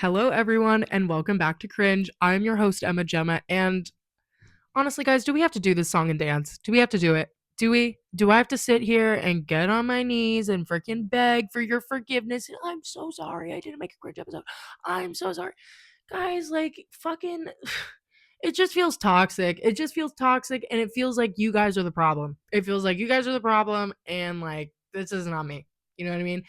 Hello, everyone, and welcome back to Cringe. I'm your host, Emma Gemma. And honestly, guys, do we have to do this song and dance? Do we have to do it? Do we? Do I have to sit here and get on my knees and freaking beg for your forgiveness? I'm so sorry. I didn't make a cringe episode. I'm so sorry. Guys, like, fucking, it just feels toxic. It just feels toxic, and it feels like you guys are the problem. It feels like you guys are the problem, and like, this is not me. You know what I mean?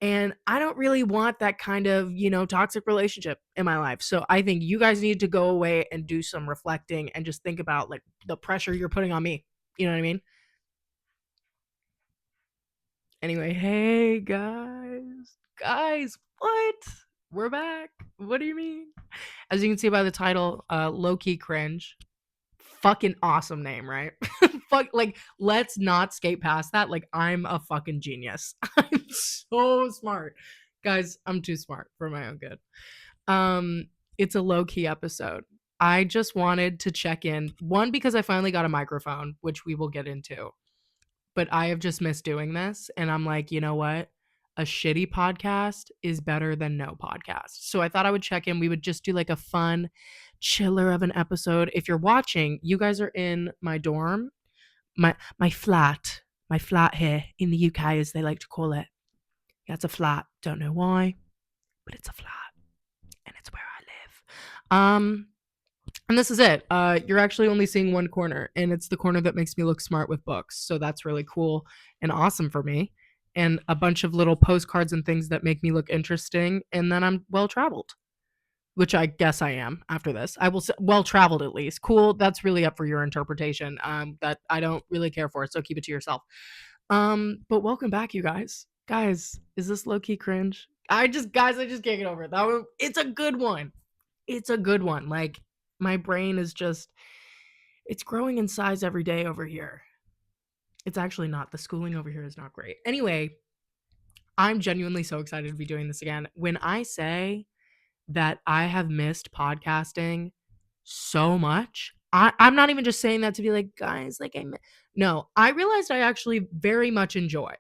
And I don't really want that kind of, toxic relationship in my life. So I think you guys need to go away and do some reflecting and just think about like the pressure you're putting on me. You know what I mean? Anyway, hey guys. Guys, what? We're back. What do you mean? As you can see by the title, Lowkey Cringe. Fucking awesome name, right? Fuck, like, let's not skate past that. Like, I'm a fucking genius. I'm so smart. Guys, I'm too smart for my own good. Um, it's a low key episode. I just wanted to check in. One, because I finally got a microphone, which we will get into. But I have just missed doing this. And I'm like, you know what? A shitty podcast is better than no podcast. So I thought I would check in. We would just do like a fun, chiller of an episode. If you're watching, you guys are in my dorm, my flat here in the UK, as they like to call it. Yeah, it's a flat. Don't know why, but it's a flat, and it's where I live. And this is it. You're actually only seeing one corner, and it's the corner that makes me look smart with books. So that's really cool and awesome for me. And a bunch of little postcards and things that make me look interesting. And then I'm well traveled, which I guess I am after this. I will say well traveled at least. Cool. That's really up for your interpretation. That I don't really care for. So keep it to yourself. But welcome back, you guys. Guys, is this low key cringe? I just can't get over it. That one, it's a good one. It's a good one. Like, my brain is just, it's growing in size every day over here. It's actually not. The schooling over here is not great. Anyway, I'm genuinely so excited to be doing this again. When I say that I have missed podcasting so much, I'm not even just saying that to be like, guys, like, no, I realized I actually very much enjoy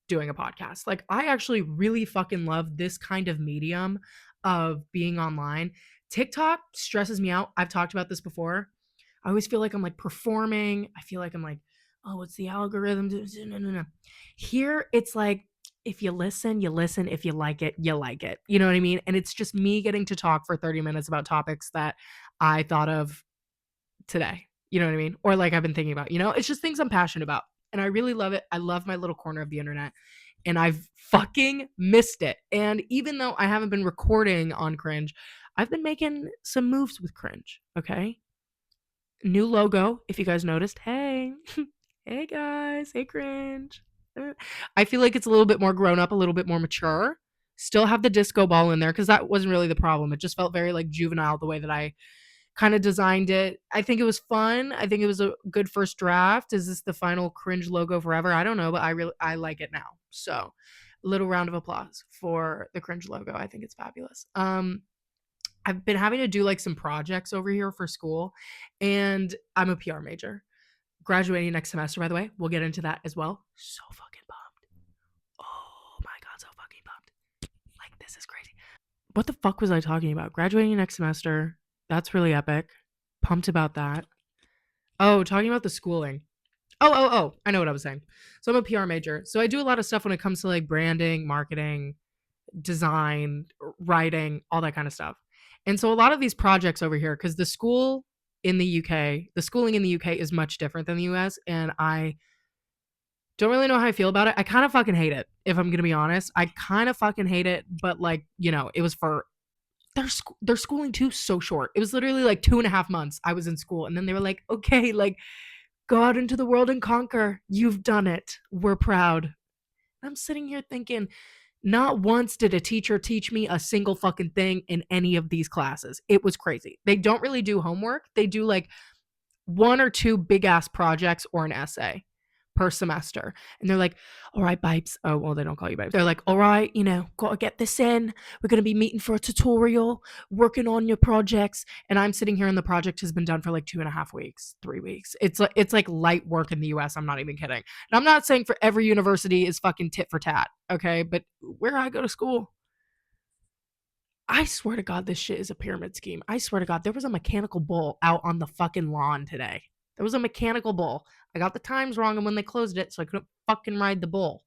doing a podcast. Like, I actually really fucking love this kind of medium of being online. TikTok stresses me out. I've talked about this before. I always feel like I'm like performing. I feel like I'm like, oh, what's the algorithm? No, no, no. Here, it's like, if you listen, you listen. If you like it, you like it. You know what I mean? And it's just me getting to talk for 30 minutes about topics that I thought of today. You know what I mean? Or like I've been thinking about, it's just things I'm passionate about. And I really love it. I love my little corner of the internet. And I've fucking missed it. And even though I haven't been recording on Cringe, I've been making some moves with Cringe. Okay. New logo, if you guys noticed. Hey. Hey guys. Hey Cringe. I feel like it's a little bit more grown up, a little bit more mature. Still have the disco ball in there because that wasn't really the problem. It just felt very like juvenile the way that I kind of designed it. I think it was fun. I think it was a good first draft. Is this the final Cringe logo forever? I don't know, but I like it now. So, a little round of applause for the Cringe logo. I think it's fabulous. I've been having to do like some projects over here for school, and I'm a PR major. Graduating next semester, by the way. We'll get into that as well. So fucking pumped. Oh my god, so fucking pumped. Like, this is crazy. What the fuck was I talking about? Graduating next semester. That's really epic. Pumped about that. Oh, talking about the schooling. Oh. I know what I was saying. So I'm a PR major. So I do a lot of stuff when it comes to like branding, marketing, design, writing, all that kind of stuff. And so a lot of these projects over here, because the schooling in the UK is much different than the US. And I don't really know how I feel about it. I kind of fucking hate it, if I'm going to be honest. I kind of fucking hate it. But like, it was for their schooling too so short. It was literally like 2.5 months I was in school, and then they were like, okay, like, go out into the world and conquer. You've done it. We're proud. I'm sitting here thinking, not once did a teacher teach me a single fucking thing in any of these classes. It was crazy. They don't really do homework. They do like one or two big ass projects or an essay per semester. And they're like, all right, babes. Oh, well, they don't call you babes. They're like, all right, got to get this in. We're going to be meeting for a tutorial, working on your projects. And I'm sitting here and the project has been done for like 2.5 weeks, 3 weeks. It's like light work in the US. I'm not even kidding. And I'm not saying for every university is fucking tit for tat. Okay. But where I go to school, I swear to God, this shit is a pyramid scheme. I swear to God, there was a mechanical bull out on the fucking lawn today. There was a mechanical bull. I got the times wrong and when they closed it, so I couldn't fucking ride the bull.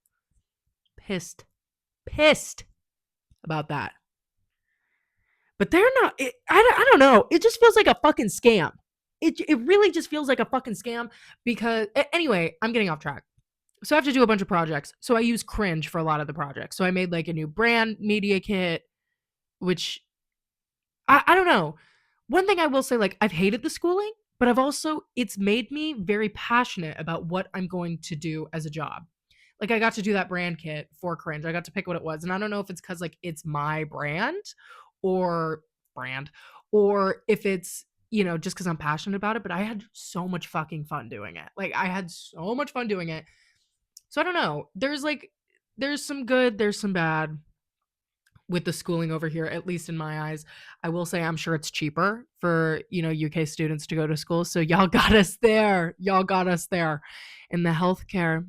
Pissed. Pissed about that. But they're not. I don't know. It just feels like a fucking scam. It really just feels like a fucking scam because anyway, I'm getting off track. So I have to do a bunch of projects. So I use Cringe for a lot of the projects. So I made like a new brand media kit, which I don't know. One thing I will say, like, I've hated the schooling, but it's made me very passionate about what I'm going to do as a job. Like, I got to do that brand kit for Cringe. I got to pick what it was. And I don't know if it's because, like, it's my or brand, or if it's, just because I'm passionate about it, but I had so much fucking fun doing it. Like, I had so much fun doing it. So I don't know. There's some good, there's some bad with the schooling over here, at least in my eyes. I will say I'm sure it's cheaper for, UK students to go to school. So y'all got us there. Y'all got us there. In the healthcare,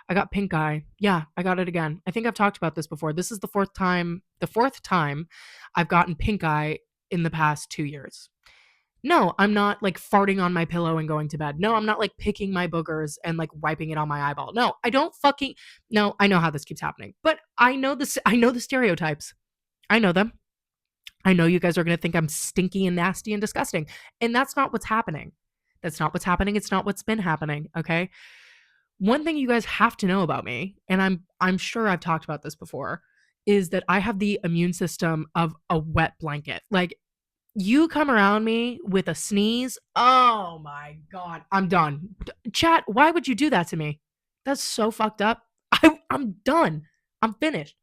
I got pink eye. Yeah, I got it again. I think I've talked about this before. This is the fourth time I've gotten pink eye in the past 2 years. No, I'm not like farting on my pillow and going to bed. No, I'm not like picking my boogers and like wiping it on my eyeball. No, I don't fucking no, I know how this keeps happening. But I know the stereotypes. I know them. I know you guys are going to think I'm stinky and nasty and disgusting. And that's not what's happening. That's not what's happening. It's not what's been happening, okay? One thing you guys have to know about me, and I'm sure I've talked about this before, is that I have the immune system of a wet blanket. Like, you come around me with a sneeze, oh my God, I'm done. Chat, why would you do that to me? That's so fucked up. I'm done. I'm finished.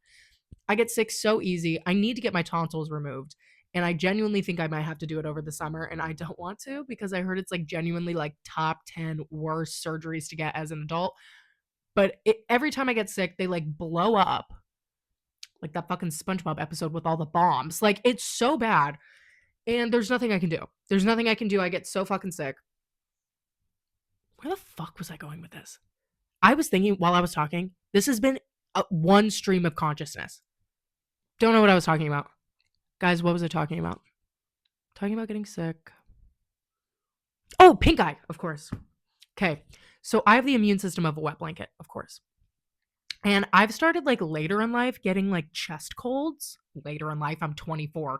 I get sick so easy. I need to get my tonsils removed. And I genuinely think I might have to do it over the summer. And I don't want to because I heard it's like genuinely like top 10 worst surgeries to get as an adult. But every time I get sick, they like blow up like that fucking SpongeBob episode with all the bombs. Like, it's so bad. And there's nothing I can do. There's nothing I can do. I get so fucking sick. Where the fuck was I going with this? I was thinking while I was talking, this has been one stream of consciousness. Don't know what I was talking about. Guys, what was I talking about? Talking about getting sick. Oh, pink eye, of course. Okay. So I have the immune system of a wet blanket, of course. And I've started like later in life getting like chest colds. Later in life, I'm 24.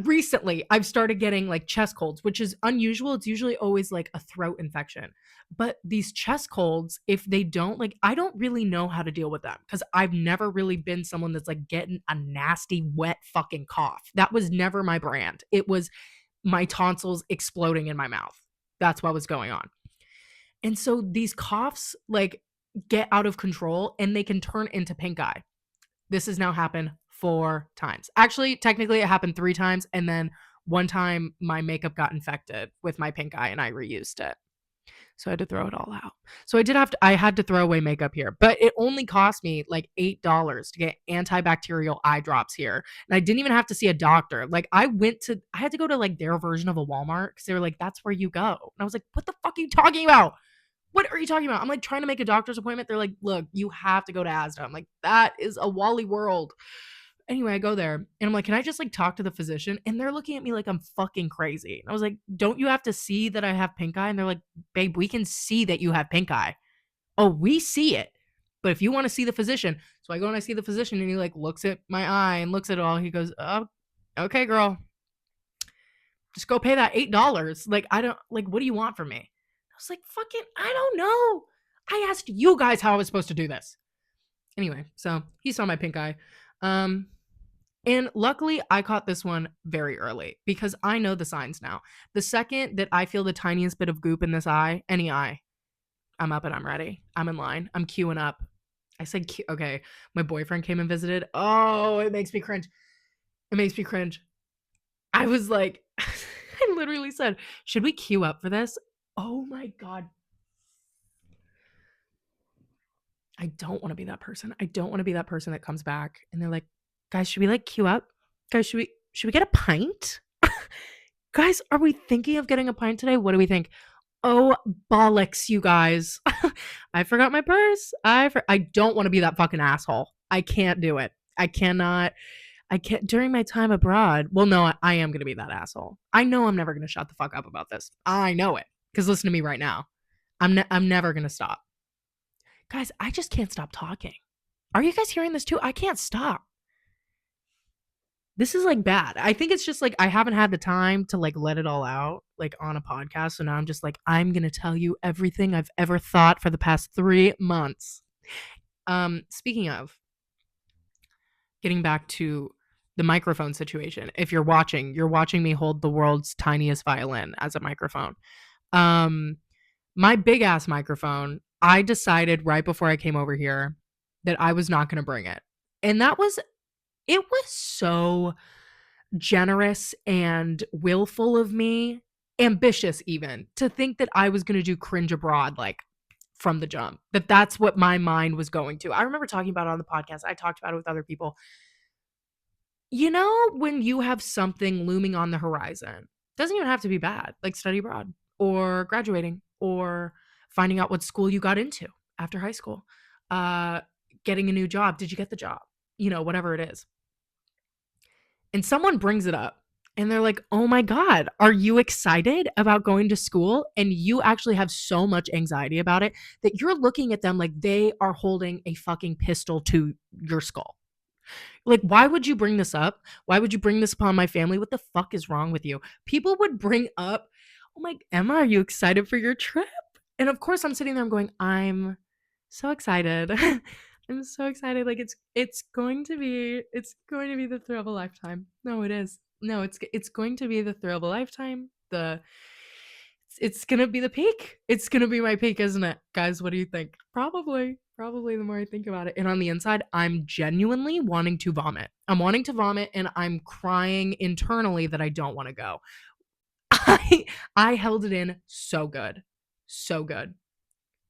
Recently, I've started getting like chest colds, which is unusual. It's usually always like a throat infection. But these chest colds, if they don't, like, I don't really know how to deal with them because I've never really been someone that's like getting a nasty, wet fucking cough. That was never my brand. It was my tonsils exploding in my mouth. That's what was going on. And so these coughs like get out of control and they can turn into pink eye. This has now happened 4 times. Actually, technically it happened 3 times. And then one time my makeup got infected with my pink eye and I reused it. So I had to throw it all out. So I had to throw away makeup here, but it only cost me like $8 to get antibacterial eye drops here. And I didn't even have to see a doctor. Like, I had to go to like their version of a Walmart because they were like, that's where you go. And I was like, what the fuck are you talking about? What are you talking about? I'm like trying to make a doctor's appointment. They're like, look, you have to go to Asda. I'm like, that is a Wally world. Anyway, I go there and I'm like, can I just like talk to the physician? And they're looking at me like I'm fucking crazy. And I was like, don't you have to see that I have pink eye? And they're like, babe, we can see that you have pink eye. Oh, we see it. But if you want to see the physician, so I go and I see the physician and he like looks at my eye and looks at it all. He goes, oh, okay, girl, just go pay that $8. Like, I don't like, what do you want from me? I was like, fucking, I don't know. I asked you guys how I was supposed to do this. Anyway, so he saw my pink eye. And luckily I caught this one very early because I know the signs now. The second that I feel the tiniest bit of goop in this eye, any eye, I'm up and I'm ready. I'm in line. I'm queuing up. I said, okay, my boyfriend came and visited. Oh, it makes me cringe. It makes me cringe. I was like, I literally said, should we queue up for this? Oh my God. I don't want to be that person. I don't want to be that person that comes back and they're like, guys, should we like queue up? Guys, should we get a pint? Guys, are we thinking of getting a pint today? What do we think? Oh, bollocks, you guys. I forgot my purse. I don't want to be that fucking asshole. I can't do it. I cannot. I can't during my time abroad. Well, no, I am gonna be that asshole. I know I'm never gonna shut the fuck up about this. I know it. Because listen to me right now. I'm never gonna stop. Guys, I just can't stop talking. Are you guys hearing this too? I can't stop. This is like bad. I think it's just like I haven't had the time to like let it all out like on a podcast. So now I'm just like, I'm gonna tell you everything I've ever thought for the past 3 months. Speaking of, getting back to the microphone situation. If you're watching me hold the world's tiniest violin as a microphone. Um, my big ass microphone, I decided right before I came over here that I was not going to bring it. And it was so generous and willful of me, ambitious even, to think that I was going to do cringe abroad like from the jump. That's what my mind was going to. I remember talking about it on the podcast. I talked about it with other people. You know, when you have something looming on the horizon, doesn't even have to be bad, like study abroad or graduating or finding out what school you got into after high school, uh, getting a new job. Did you get the job? You know, whatever it is. And someone brings it up and they're like, oh my God, are you excited about going to school? And you actually have so much anxiety about it that you're looking at them like they are holding a fucking pistol to your skull. Like, why would you bring this up? Why would you bring this upon my family? What the fuck is wrong with you? People would bring up, oh my, Emma, are you excited for your trip? And of course, I'm sitting there, I'm going, I'm so excited. I'm so excited. Like it's going to be the thrill of a lifetime. No, it is. No, it's going to be the thrill of a lifetime. It's gonna be the peak. It's gonna be my peak, isn't it? Guys, what do you think? Probably. Probably the more I think about it. And on the inside, I'm genuinely wanting to vomit. I'm wanting to vomit and I'm crying internally that I don't want to go. I I held it in so good. So good.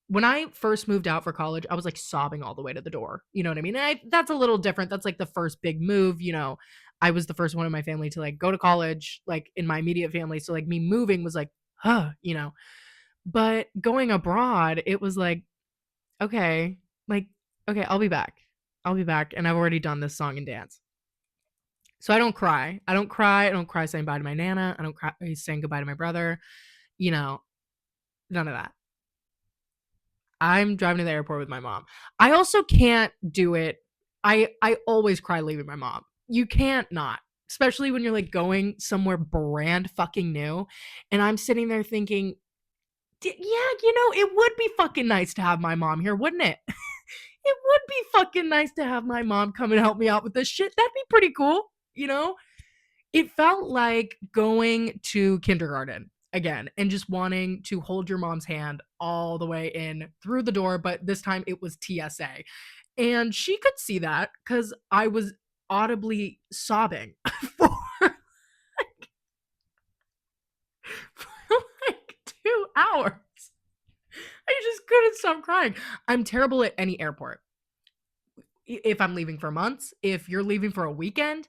When I first moved out for college, I was like sobbing all the way to the door. You know what I mean? That's a little different. That's like the first big move, you know. I was the first one in my family to like go to college, like in my immediate family. So like me moving was like, you know. But going abroad, it was like, okay, like, okay, I'll be back. I'll be back. And I've already done this song and dance. So I don't cry. I don't cry. I don't cry saying bye to my Nana. I don't cry saying goodbye to my brother. You know, none of that. I'm driving to the airport with my mom. I also can't do it. I always cry leaving my mom. You can't not, especially when you're like going somewhere brand fucking new. And I'm sitting there thinking, yeah, you know, it would be fucking nice to have my mom here, wouldn't it? It would be fucking nice to have my mom come and help me out with this shit. That'd be pretty cool, you know? It felt like going to kindergarten again and just wanting to hold your mom's hand all the way in through the door, but this time it was TSA. And she could see that because I was audibly sobbing for, for like 2 hours. I just couldn't stop crying. I'm terrible at any airport. If I'm leaving for months, if you're leaving for a weekend,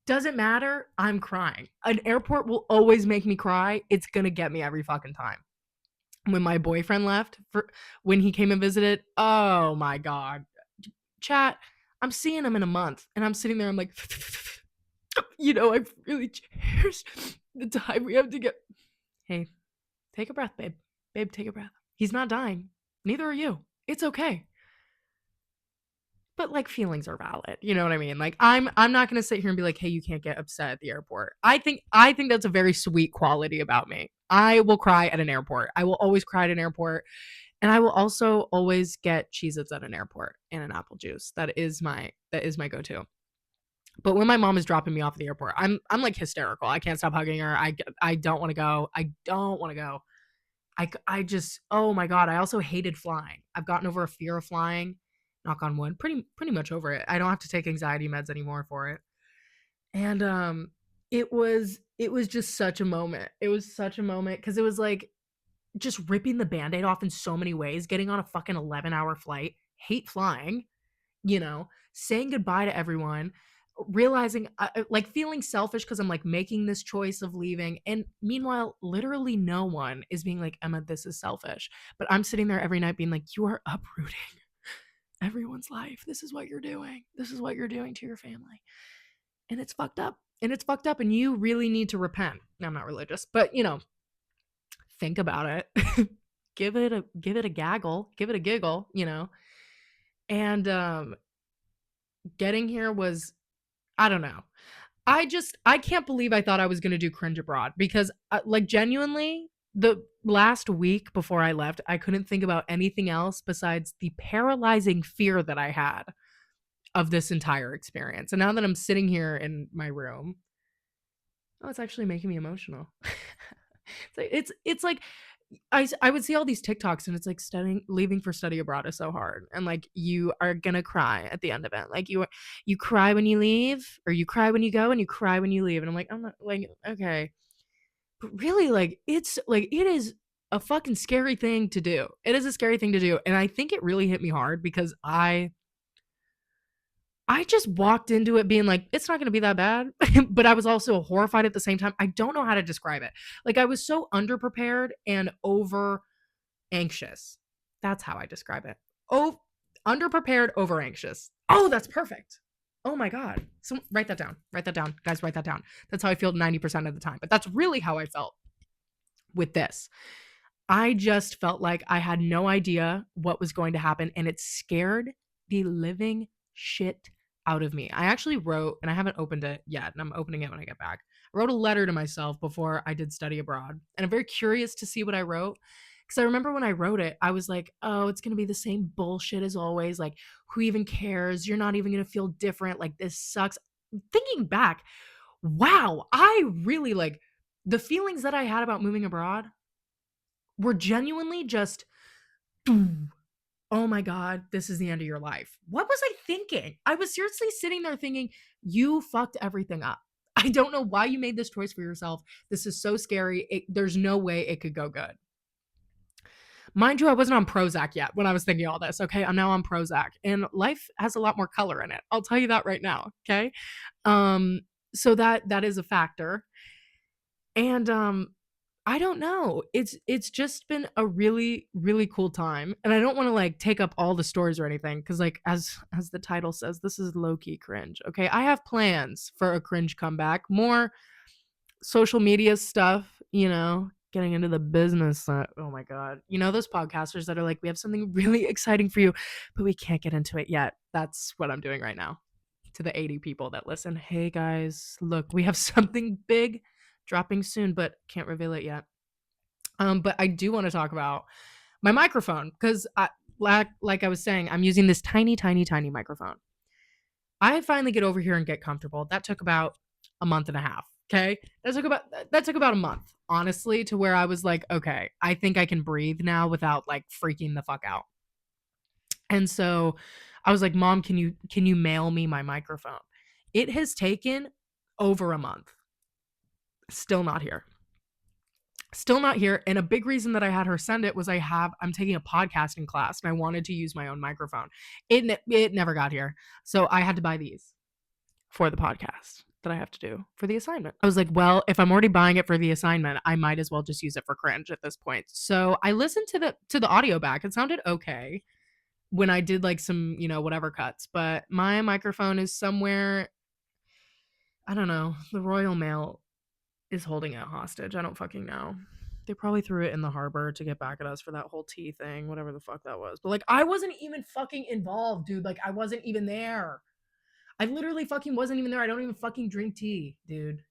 doesn't matter. I'm crying. An airport will always make me cry. It's gonna get me every fucking time. When my boyfriend left for when he came and visited, oh my God. Chat, I'm seeing him in a month and I'm sitting there, I'm like, you know, I've really cherished the time we have to get. Hey, take a breath, babe. Babe, take a breath. He's not dying. Neither are you. It's okay. But like feelings are valid. You know what I mean? Like I'm not going to sit here and be like, "Hey, you can't get upset at the airport." I think that's a very sweet quality about me. I will cry at an airport. I will always cry at an airport, and I will also always get Cheez-Its at an airport and an apple juice. That is my go-to. But when my mom is dropping me off at the airport, I'm like hysterical. I can't stop hugging her. I don't want to go. I don't want to go. I just, oh my God, I also hated flying. I've gotten over a fear of flying. Knock on wood. Pretty much over it. I don't have to take anxiety meds anymore for it. And it was just such a moment. It was such a moment because it was like just ripping the band-aid off in so many ways, getting on a fucking 11-hour flight, hate flying, you know, saying goodbye to everyone, realizing like feeling selfish because I'm like making this choice of leaving. And meanwhile, literally no one is being like, Emma, this is selfish. But I'm sitting there every night being like, you are uprooting everyone's life. This is what you're doing. This is what you're doing to your family. and it's fucked up. And it's fucked up, and you really need to repent. I'm not religious, but think about it. Give it a gaggle, give it a giggle. And getting here was, I don't know. I can't believe I thought I was going to do Cringe Abroad because like genuinely the last week before I left, I couldn't think about anything else besides the paralyzing fear that I had of this entire experience. And now that I'm sitting here in my room, it's actually making me emotional. It's like I would see all these TikToks and it's like leaving for study abroad is so hard. And like you are gonna cry at the end of it. Like you cry when you leave, or you cry when you go, and you cry when you leave. And I'm like, I'm not like, okay. But really, like it is a fucking scary thing to do. It is a scary thing to do. And I think it really hit me hard because I just walked into it being like, it's not going to be that bad. But I was also horrified at the same time. I don't know how to describe it. Like, I was so underprepared and over anxious. That's how I describe it. Oh, underprepared, over anxious. Oh, that's perfect. Oh my God. So write that down. Write that down. Guys, write that down. That's how I feel 90% of the time. But that's really how I felt with this. I just felt like I had no idea what was going to happen, and it scared the living shit out of me. I actually wrote, and I haven't opened it yet, and I'm opening it when I get back. I wrote a letter to myself before I did study abroad, and I'm very curious to see what I wrote. Because I remember when I wrote it, I was like, oh, it's going to be the same bullshit as always. Like, who even cares? You're not even going to feel different. Like, this sucks. Thinking back, wow, I really like the feelings that I had about moving abroad were genuinely just, oh my God, this is the end of your life. What was I thinking? I was seriously sitting there thinking, you fucked everything up. I don't know why you made this choice for yourself. This is so scary. There's no way it could go good. Mind you, I wasn't on Prozac yet when I was thinking all this. Okay, I'm now on Prozac, and life has a lot more color in it. I'll tell you that right now. Okay, so that is a factor, and I don't know. It's just been a really, really cool time. And I don't want to like take up all the stories or anything, because like as the title says, this is Lowkey Cringe. Okay. I have plans for a cringe comeback, more social media stuff, getting into the business. Oh my God. Those podcasters that are like, we have something really exciting for you, but we can't get into it yet. That's what I'm doing right now. To the 80 people that listen. Hey guys, look, we have something big dropping soon, but can't reveal it yet. But I do want to talk about my microphone because like I was saying, I'm using this tiny, tiny, tiny microphone. I finally get over here and get comfortable. That took about a month and a half. Okay. That took about a month, honestly, to where I was like, okay, I think I can breathe now without like freaking the fuck out. And so I was like, Mom, can you mail me my microphone? It has taken over a month. Still not here. Still not here. And a big reason that I had her send it was I'm taking a podcasting class and I wanted to use my own microphone. It never got here. So I had to buy these for the podcast that I have to do for the assignment. I was like, well, if I'm already buying it for the assignment, I might as well just use it for cringe at this point. So I listened to the audio back. It sounded okay when I did like some, whatever cuts, but my microphone is somewhere, I don't know, the Royal Mail is holding it hostage. I don't fucking know. They probably threw it in the harbor to get back at us for that whole tea thing, whatever the fuck that was. But like, I wasn't even fucking involved, dude. Like, I wasn't even there. I literally fucking wasn't even there. I don't even fucking drink tea, dude.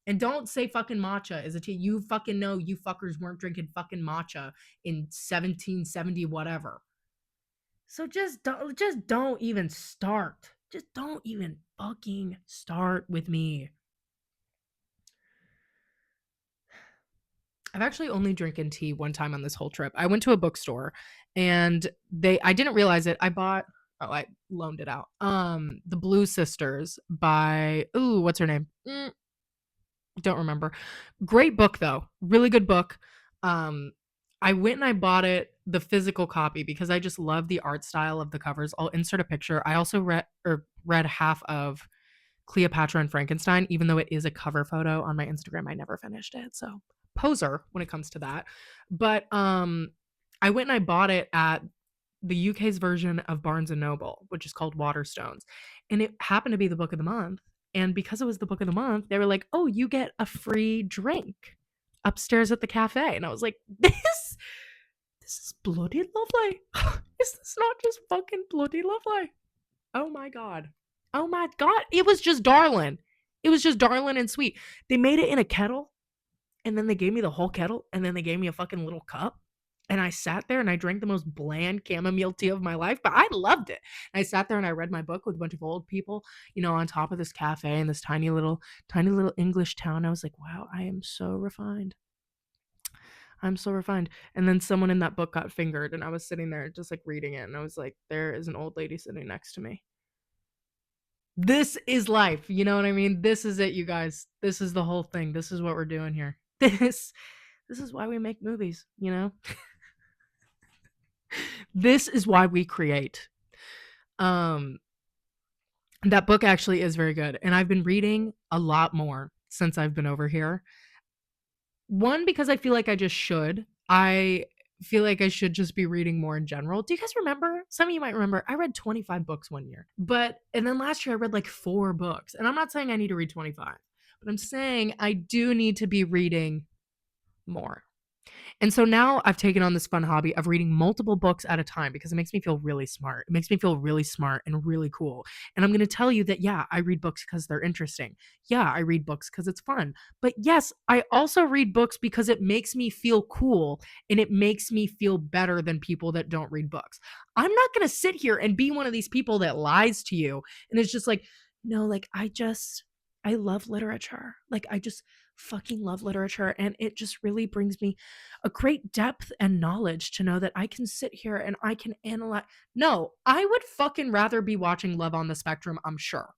And don't say fucking matcha is a tea. You fucking know you fuckers weren't drinking fucking matcha in 1770 whatever. So just don't even start. Just don't even fucking start with me. I've actually only drinking tea one time on this whole trip. I went to a bookstore and I didn't realize it. I loaned it out. The Blue Sisters by, what's her name? Don't remember. Great book though. Really good book. I went and I bought the physical copy because I just love the art style of the covers. I'll insert a picture. I also read half of Cleopatra and Frankenstein, even though it is a cover photo on my Instagram. I never finished it. So poser when it comes to that. But I went and I bought it at the UK's version of Barnes and Noble, which is called Waterstones. And it happened to be the book of the month. And because it was the book of the month, they were like, "Oh, you get a free drink upstairs at the cafe." And I was like, this is bloody lovely. Is this not just fucking bloody lovely? Oh my god. Oh my god. It was just darling. It was just darling and sweet. They made it in a kettle, and then they gave me the whole kettle, and then they gave me a fucking little cup. And I sat there and I drank the most bland chamomile tea of my life, but I loved it. And I sat there and I read my book with a bunch of old people, on top of this cafe in this tiny little English town. I was like, wow, I am so refined. I'm so refined. And then someone in that book got fingered, and I was sitting there just like reading it, and I was like, there is an old lady sitting next to me. This is life. You know what I mean? This is it, you guys. This is the whole thing. This is what we're doing here. This is why we make movies, This is why we create. That book actually is very good, and I've been reading a lot more since I've been over here. One, because I feel like I just should. I feel like I should just be reading more in general. Do you guys remember? Some of you might remember, I read 25 books one year. And then last year I read like 4 books. And I'm not saying I need to read 25, but I'm saying I do need to be reading more. And so now I've taken on this fun hobby of reading multiple books at a time because it makes me feel really smart. It makes me feel really smart and really cool. And I'm going to tell you that, yeah, I read books because they're interesting. Yeah, I read books because it's fun. But yes, I also read books because it makes me feel cool and it makes me feel better than people that don't read books. I'm not going to sit here and be one of these people that lies to you and it's just like, no, like I love literature. Like I just fucking love literature, and it just really brings me a great depth and knowledge to know that I can sit here and I can analyze. No, I would fucking rather be watching Love on the Spectrum, I'm sure.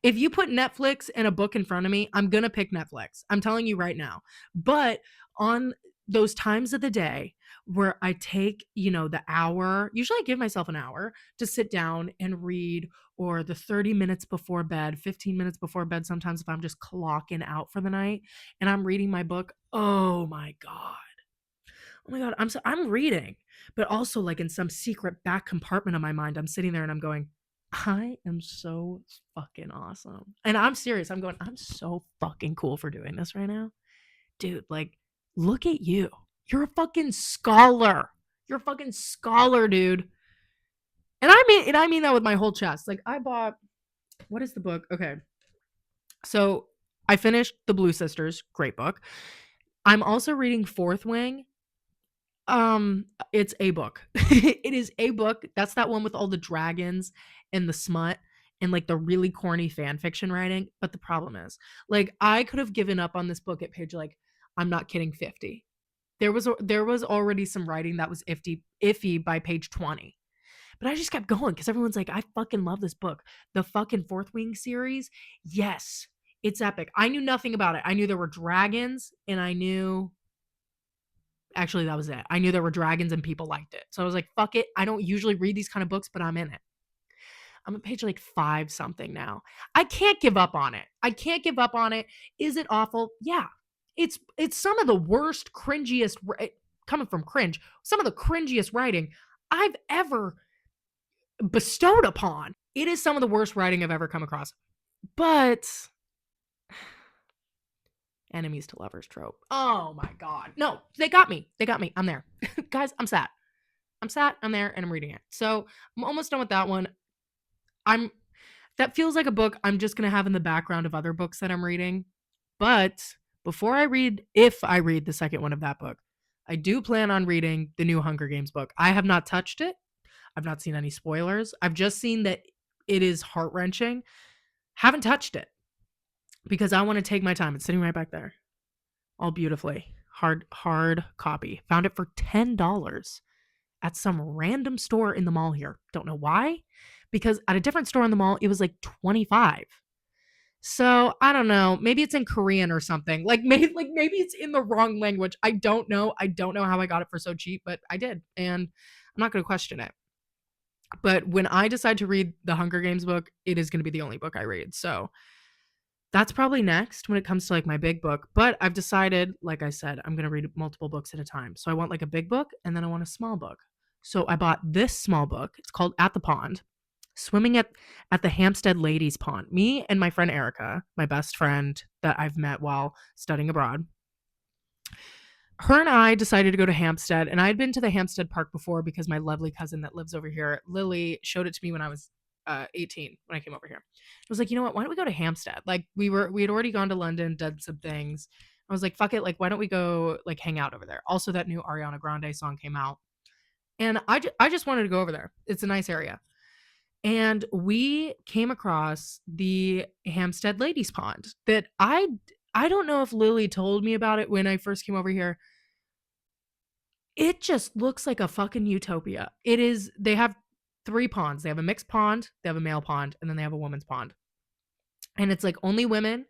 If you put Netflix and a book in front of me, I'm going to pick Netflix. I'm telling you right now. But on those times of the day where I take, the hour, usually I give myself an hour to sit down and read, or the 30 minutes before bed, 15 minutes before bed, sometimes if I'm just clocking out for the night and I'm reading my book. Oh my God. Oh my God. I'm reading, but also like in some secret back compartment of my mind, I'm sitting there and I'm going, I am so fucking awesome. And I'm serious. I'm so fucking cool for doing this right now. Dude, like, look at you. You're a fucking scholar. You're a fucking scholar, dude. And I mean that with my whole chest. Like, I bought, what is the book? Okay. So I finished The Blue Sisters. Great book. I'm also reading Fourth Wing. It's a book. It is a book. That's that one with all the dragons and the smut and like the really corny fan fiction writing. But the problem is, like, I could have given up on this book at page, like, I'm not kidding, 50. There was already some writing that was iffy by page 20. But I just kept going because everyone's like, I fucking love this book. The fucking Fourth Wing series. Yes, it's epic. I knew nothing about it. I knew there were dragons and actually, that was it. I knew there were dragons and people liked it. So I was like, fuck it. I don't usually read these kind of books, but I'm in it. I'm at page like 5 something now. I can't give up on it. I can't give up on it. Is it awful? Yeah. It's some of the worst, cringiest, coming from Cringe, some of the cringiest writing I've ever bestowed upon. It is some of the worst writing I've ever come across. But enemies to lovers trope. Oh my God. No, they got me. I'm there. Guys, I'm sat. I'm there, and I'm reading it. So I'm almost done with that one. That feels like a book I'm just going to have in the background of other books that I'm reading. But if I read the second one of that book, I do plan on reading the new Hunger Games book. I have not touched it. I've not seen any spoilers. I've just seen that it is heart-wrenching. Haven't touched it because I want to take my time. It's sitting right back there. All beautifully. Hard copy. Found it for $10 at some random store in the mall here. Don't know why. Because at a different store in the mall, it was like 25. So I don't know. Maybe it's in Korean or something. Maybe it's in the wrong language. I don't know. I don't know how I got it for so cheap, but I did. And I'm not going to question it. But when I decide to read the Hunger Games book, it is going to be the only book I read. So that's probably next when it comes to like my big book. But I've decided, like I said, I'm going to read multiple books at a time. So I want like a big book and then I want a small book. So I bought this small book. It's called At the Pond. swimming at the Hampstead Ladies Pond. Me and my friend Erica, my best friend that I've met while studying abroad, her and I decided to go to Hampstead, and I had been to the Hampstead Park before because my lovely cousin that lives over here, Lily, showed it to me when I was 18 when I came over here. I was like, you know what? Why don't we go to Hampstead? Like we had already gone to London, done some things. I was like, fuck it. Like, why don't we go like hang out over there? Also, that new Ariana Grande song came out, and I just wanted to go over there. It's a nice area. And we came across the Hampstead Ladies Pond that I don't know if Lily told me about it when I first came over here. It just looks like a fucking utopia. It is. They have three ponds. They have a mixed pond, they have a male pond, and then they have a woman's pond. And it's like only women.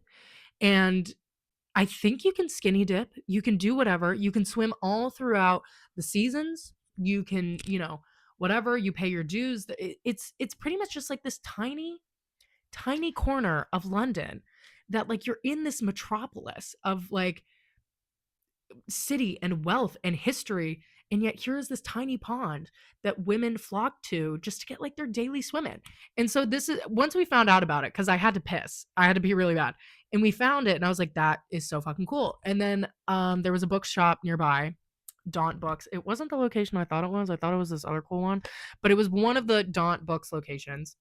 And I think you can skinny dip. You can do whatever. You can swim all throughout the seasons. You can, whatever. You pay your dues. It's pretty much just like this tiny corner of London that like you're in this metropolis of like city and wealth and history, and yet here is this tiny pond that women flock to just to get like their daily swim in. And so this is once we found out about it, because I had to piss, I had to pee really bad, and we found it and I was like, that is so fucking cool. And then there was a bookshop nearby, Daunt Books. It wasn't the location I thought it was. I thought it was this other cool one, but it was one of the Daunt Books locations,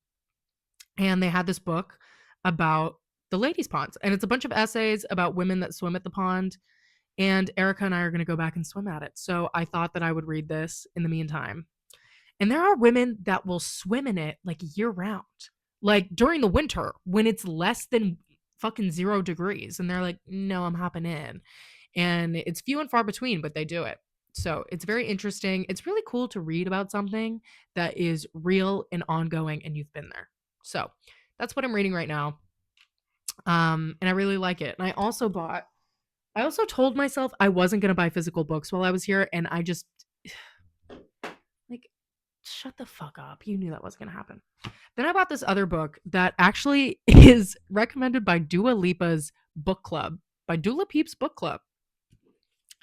and they had this book about the ladies ponds, and it's a bunch of essays about women that swim at the pond, and Erica and I are going to go back and swim at it. So I thought that I would read this in the meantime. And there are women that will swim in it like year round, like during the winter when it's less than fucking 0 degrees. And they're like, no, I'm hopping in. And it's few and far between, but they do it. So it's very interesting. It's really cool to read about something that is real and ongoing and you've been there. So that's what I'm reading right now. And I really like it. And I also told myself I wasn't going to buy physical books while I was here, and I just like, shut the fuck up. You knew that wasn't going to happen. Then I bought this other book that actually is recommended by Dua Lipa's book club, by Dula Peep's book club.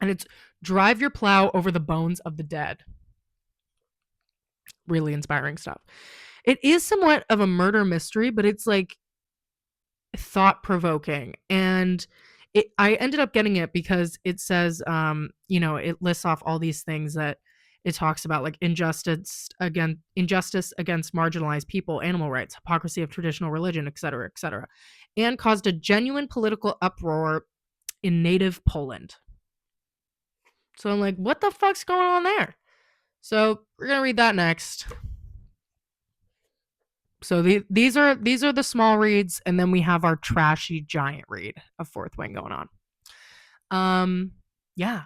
And it's Drive Your Plow Over the Bones of the Dead. Really inspiring stuff. It is somewhat of a murder mystery, but it's like thought provoking. And I ended up getting it because it says, it lists off all these things that it talks about, like injustice against marginalized people, animal rights, hypocrisy of traditional religion, et cetera, and caused a genuine political uproar in native Poland. So I'm like, what the fuck's going on there? So we're gonna read that next. So these are the small reads, and then we have our trashy giant read of Fourth Wing going on. Yeah.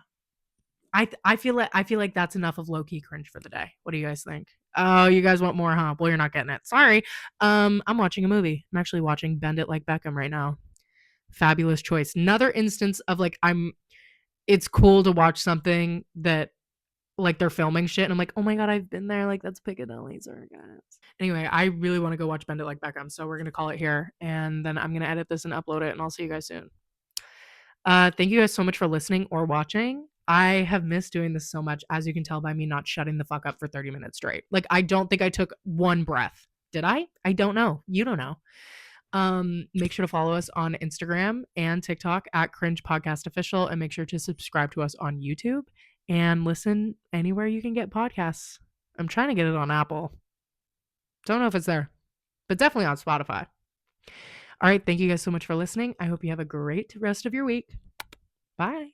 I feel like that's enough of Lowkey Cringe for the day. What do you guys think? Oh, you guys want more, huh? Well, you're not getting it. Sorry. I'm watching a movie. I'm actually watching Bend It Like Beckham right now. Fabulous choice. Another instance of like it's cool to watch something that like they're filming shit and I'm like, oh my god, I've been there. Like that's Piccadilly Circus. Anyway, I really want to go watch Bend It Like Beckham, so we're gonna call it here, and then I'm gonna edit this and upload it, and I'll see you guys soon. Thank you guys so much for listening or watching. I have missed doing this so much, as you can tell by me not shutting the fuck up for 30 minutes straight. Like I don't think I took one breath. Did I? I don't know. You don't know. Make sure to follow us on Instagram and TikTok at Cringe Podcast Official, and make sure to subscribe to us on YouTube and listen anywhere you can get podcasts. I'm trying to get it on Apple. Don't know if it's there, but definitely on Spotify. All right. Thank you guys so much for listening. I hope you have a great rest of your week. Bye.